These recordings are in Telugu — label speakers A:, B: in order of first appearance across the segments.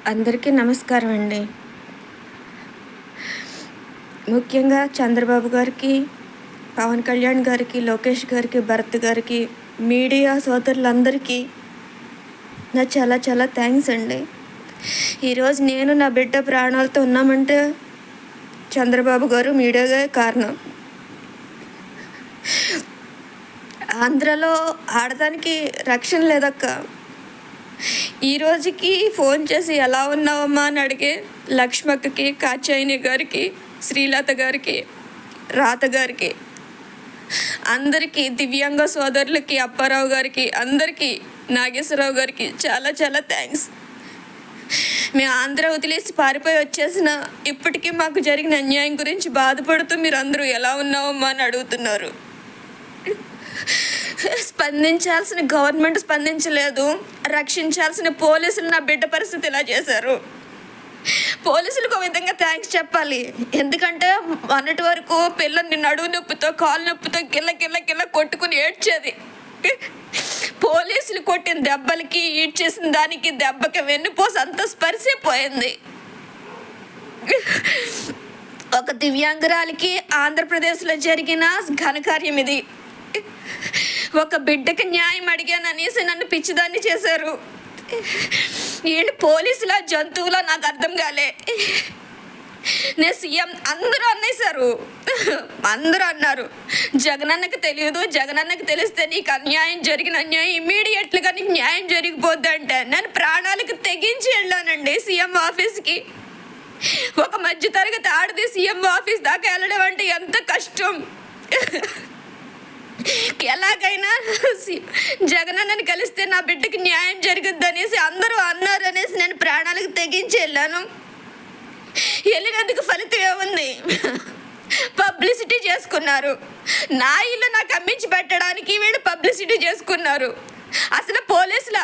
A: అందరికీ నమస్కారం అండి. ముఖ్యంగా చంద్రబాబు గారికి, పవన్ కళ్యాణ్ గారికి, లోకేష్ గారికి, భరత్ గారికి, మీడియా సోదరులందరికీ నా చాలా చాలా థ్యాంక్స్ అండి. ఈరోజు నేను నా బిడ్డ ప్రాణాలతో ఉన్నామంటే చంద్రబాబు గారు, మీడియాగా కారణం. ఆంధ్రలో ఆడదానికి రక్షణ లేదక్క. ఈ రోజుకి ఫోన్ చేసి ఎలా ఉన్నావమ్మా అని అడిగే లక్ష్మక్కకి, కాచాయిని గారికి, శ్రీలత గారికి, రాత గారికి, అందరికీ, దివ్యాంగ సోదరులకి, అప్పారావు గారికి, అందరికీ, నాగేశ్వరరావు గారికి చాలా చాలా థ్యాంక్స్. మేము ఆంధ్ర వదిలేసి పారిపోయి వచ్చేసిన ఇప్పటికీ మాకు జరిగిన అన్యాయం గురించి బాధపడుతూ మీరు అందరూ ఎలా ఉన్నావమ్మా అని అడుగుతున్నారు. స్పందించాల్సిన గవర్నమెంట్ స్పందించలేదు. రక్షించాల్సిన పోలీసులు నా బిడ్డ పరిస్థితి ఇలా చేశారు. పోలీసులకు ఒక విధంగా థ్యాంక్స్ చెప్పాలి. ఎందుకంటే మొన్నటి వరకు పిల్లల్ని నడువు నొప్పితో, కాలు నొప్పితో గిల్ల గిల్ల గిల్ల కొట్టుకుని ఏడ్చేది. పోలీసులు కొట్టిన దెబ్బలకి, ఈడ్చేసిన దానికి, దెబ్బకి వెన్నుపోసి అంత స్పర్శిపోయింది. ఒక దివ్యాంగురాలికి ఆంధ్రప్రదేశ్లో జరిగిన ఘనకార్యం ఇది. ఒక బిడ్డకి న్యాయం అడిగాననేసి నన్ను పిచ్చిదాన్ని చేశారు. వీళ్ళు పోలీసుల, జంతువుల నాకు అర్థం కాలే. నేను సీఎం అందరూ అన్నేశారు. అందరూ అన్నారు జగనన్నకి తెలియదు, జగనన్నకి తెలిస్తే నీకు అన్యాయం, జరిగిన అన్యాయం ఇమ్మీడియట్లుగా నీకు న్యాయం జరిగిపోద్ది అంటే నేను ప్రాణాలకు తెగించి వెళ్ళానండి సీఎం ఆఫీస్కి. ఒక మధ్యతరగతి ఆడది సీఎం ఆఫీస్ దాకా వెళ్ళడం అంటే ఎంత కష్టం. ఎలాగైనా జగనన్నని కలిస్తే నా బిడ్డకి న్యాయం జరుగుద్ది అనేసి అందరూ అన్నారు అనేసి నేను ప్రాణాలకు తెగించి వెళ్ళాను. వెళ్ళినందుకు ఫలితం ఏముంది? పబ్లిసిటీ చేసుకున్నారు. నా ఇల్లు నాకు అమ్మించి పెట్టడానికి వీళ్ళు పబ్లిసిటీ చేసుకున్నారు. అసలు పోలీసుల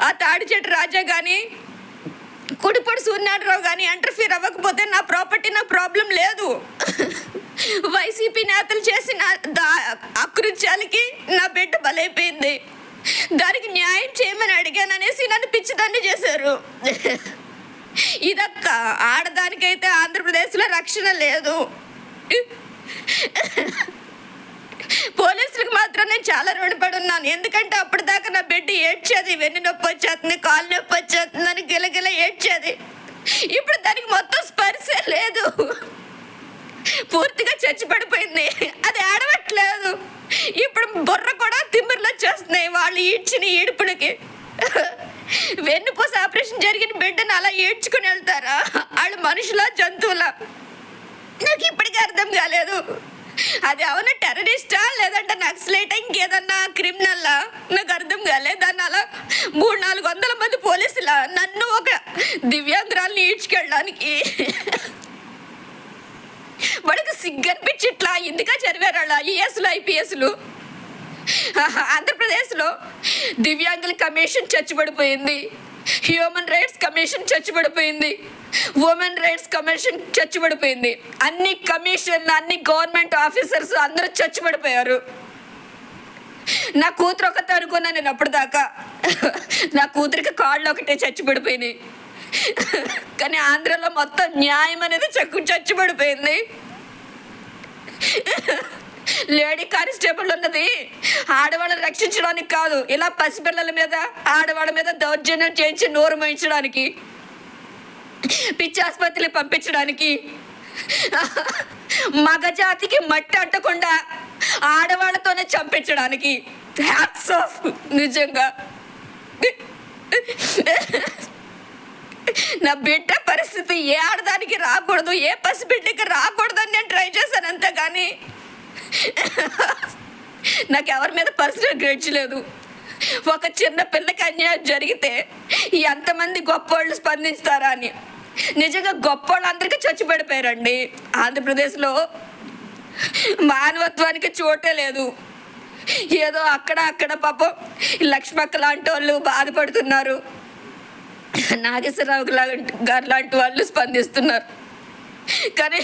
A: ఆ తాడి చెట్టు రాజా కానీ, కుడిపొడి సూర్యనారాయణరావు కానీ ఇంటర్ఫీర్ అవ్వకపోతే నా ప్రాపర్టీ, నా ప్రాబ్లం లేదు. వైసీపీ నేతలు చేసిన అకృత్యాలకి నా బిడ్డ బలైపోయింది. దానికి న్యాయం చేయమని అడిగాననేసి నన్ను పిచ్చిదాన్ని చేశారు. ఇదక్క ఆడదానికైతే ఆంధ్రప్రదేశ్లో రక్షణ లేదు. పోలీసులకు మాత్రం నేను చాలా రుణపడి ఉన్నాను. ఎందుకంటే అప్పటిదాకా నా బిడ్డ ఏడ్చేది, వెన్ను నొప్పి వచ్చేస్తుంది, కాలు నొప్పి వచ్చేస్తుంది అని గిలగిల ఏడ్చేది. ఇప్పుడు దానికి మొత్తం స్పర్శ లేదు, పూర్తిగా చచ్చి పడిపోయింది. అది ఆడవట్లేదు. ఇప్పుడు బుర్ర కూడా తిమ్మిర్లు వచ్చేస్తున్నాయి వాళ్ళు ఈడ్చిన ఈడుపులకి. వెన్నుపూస ఆపరేషన్ జరిగిన బిడ్డను అలా ఏడ్చుకుని వెళ్తారా? వాళ్ళు మనుషులా, జంతువులా? నాకు ఇప్పటికీ అర్థం కాలేదు. అది అవునా టెర్రరిస్టా లేదంటే నక్సలైటా ఇంకేదన్నా క్రిమినల్లా నాకు అర్థం కాలేదు. దాన్ని అలా 300-400 మంది పోలీసులా నన్ను ఒక దివ్యాంగురాల్ని ఈడ్చుకెళ్ళడానికి వాళ్ళకి సిగ్గనిపించి ఇట్లా ఎందుకా చదివారు వాళ్ళ ఐఏఎస్లు, ఐపీఎస్లు. ఆంధ్రప్రదేశ్లో దివ్యాంగుల కమిషన్ చచ్చిపడిపోయింది, హ్యూమన్ రైట్స్ కమిషన్ చచ్చిపడిపోయింది, ఉమెన్ రైట్స్ కమిషన్ చచ్చిపడిపోయింది. అన్ని కమిషన్, అన్ని గవర్నమెంట్ ఆఫీసర్స్ అందరూ చచ్చిపడిపోయారు. నా కూతురు ఒకటే అనుకున్నా నేను అప్పటిదాకా. నా కూతురికి కాళ్ళు ఒకటే చచ్చిపడిపోయినాయి. కానీ ఆంధ్రలో మొత్తం న్యాయం అనేది చచ్చిపడిపోయింది. లేడీ కానిస్టేబుల్ ఉన్నది ఆడవాళ్ళని రక్షించడానికి కాదు, ఇలా పసిపిల్లల మీద, ఆడవాళ్ళ మీద దౌర్జన్యం చేయించి నోరు మోయించడానికి, పిచ్చి ఆసుపత్రికి పంపించడానికి, మగజాతికి మట్టి అంటకుండా ఆడవాళ్ళతోనే చంపించడానికి. హ్యాట్స్ ఆఫ్ నిజంగా. నా బిడ్డ పరిస్థితి ఏ ఆడదానికి రాకూడదు, ఏ పసిబిడ్డకి రాకూడదు అని నేను ట్రై చేశాను అంతే. కానీ నాకు ఎవరి మీద పర్సనల్ గ్రేడ్స్ లేదు. ఒక చిన్న పిల్లకి అన్యాయం జరిగితే ఎంతమంది గొప్పవాళ్ళు స్పందిస్తారా అని. నిజంగా గొప్పవాళ్ళు అందరికీ చచ్చిపడిపోయారండి. ఆంధ్రప్రదేశ్లో మానవత్వానికి చోటే లేదు. ఏదో అక్కడ పాపం లక్ష్మక్క లాంటి వాళ్ళు బాధపడుతున్నారు, నాగేశ్వరరావు గారు లాంటి వాళ్ళు స్పందిస్తున్నారు. కానీ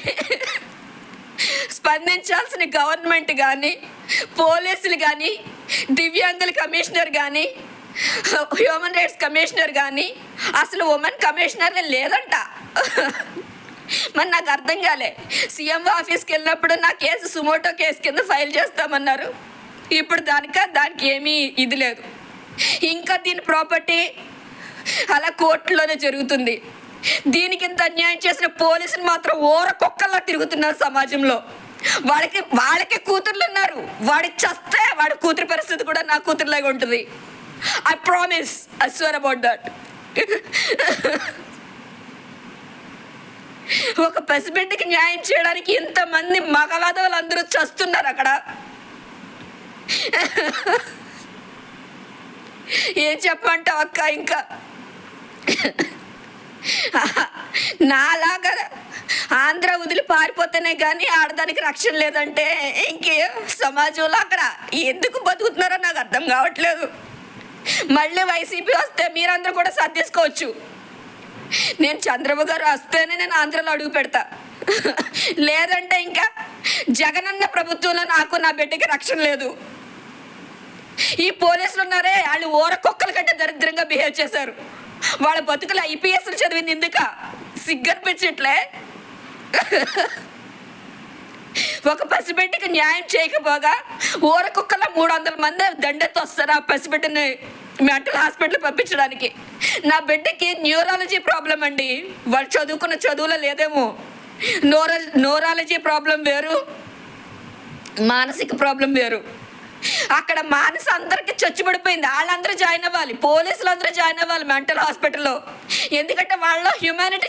A: స్పందించాల్సిన గవర్నమెంట్ కానీ, పోలీసులు కానీ, దివ్యాంగుల కమిషనర్ కానీ, హ్యూమన్ రైట్స్ కమిషనర్ కానీ అసలు ఉమెన్ కమిషనర్ లేదంట. మరి నాకు అర్థం కాలే. సీఎం ఆఫీస్కి వెళ్ళినప్పుడు నా కేసు సుమోటో కేసు కింద ఫైల్ చేస్తామన్నారు. ఇప్పుడు దానికి ఏమీ ఇది లేదు. ఇంకా దీని ప్రాపర్టీ అలా కోర్టులోనే జరుగుతుంది. దీనికి ఇంత అన్యాయం చేసిన పోలీసులు మాత్రం కుక్కల్లా తిరుగుతున్నారు సమాజంలో. వాళ్ళకి కూతుర్లు ఉన్నారు. వాడికి చస్తే వాడి కూతురు పరిస్థితి కూడా నా కూతురులాగా ఉంటుంది. I promise, I swear about that. ఒక పసిబిడ్డకి న్యాయం చేయడానికి ఇంతమంది మగవాదవులు అందరూ చస్తున్నారు అక్కడ. ఏం చెప్పమంటావు అక్క? ఇంకా నాలాగా ఆంధ్ర వదిలి పారిపోతేనే కానీ ఆడదానికి రక్షణ లేదంటే ఇంకే సమాజంలో అక్కడ ఎందుకు బతుకుతున్నారో నాకు అర్థం కావట్లేదు. మళ్ళీ వైసీపీ వస్తే మీరందరూ కూడా సర్దేసుకోవచ్చు. నేను చంద్రబాబు గారు వస్తేనే నేను ఆంధ్రలో అడుగు పెడతా. లేదంటే ఇంకా జగనన్న ప్రభుత్వంలో నాకు నా బిడ్డకి రక్షణ లేదు. ఈ పోలీసులు ఉన్నారే, వాళ్ళు కుక్కల కంటే దరిద్రంగా బిహేవ్ చేశారు. వాళ్ళ బతుకులు ఐపీఎస్లు చదివింది ఎందుక? సిగ్గనిపించట్లే. ఒక పసిబిడ్డకి న్యాయం చేయకపోగా కుక్కల 300 మంది దండెత్తి వస్తారు ఆ పసిబిడ్డని మెంటల్ హాస్పిటల్ పంపించడానికి. నా బిడ్డకి న్యూరాలజీ ప్రాబ్లం అండి. వాళ్ళు చదువుకున్న చదువులో లేదేమో. న్యూరాలజీ ప్రాబ్లం వేరు, మానసిక ప్రాబ్లం వేరు. అక్కడ మానస అందరికీ చచ్చిపడిపోయింది. వాళ్ళందరూ జాయిన్ అవ్వాలి, పోలీసులు అందరూ జాయిన్ అవ్వాలి మెంటల్ హాస్పిటల్లో. ఎందుకంటే వాళ్ళలో హ్యూమానిటీ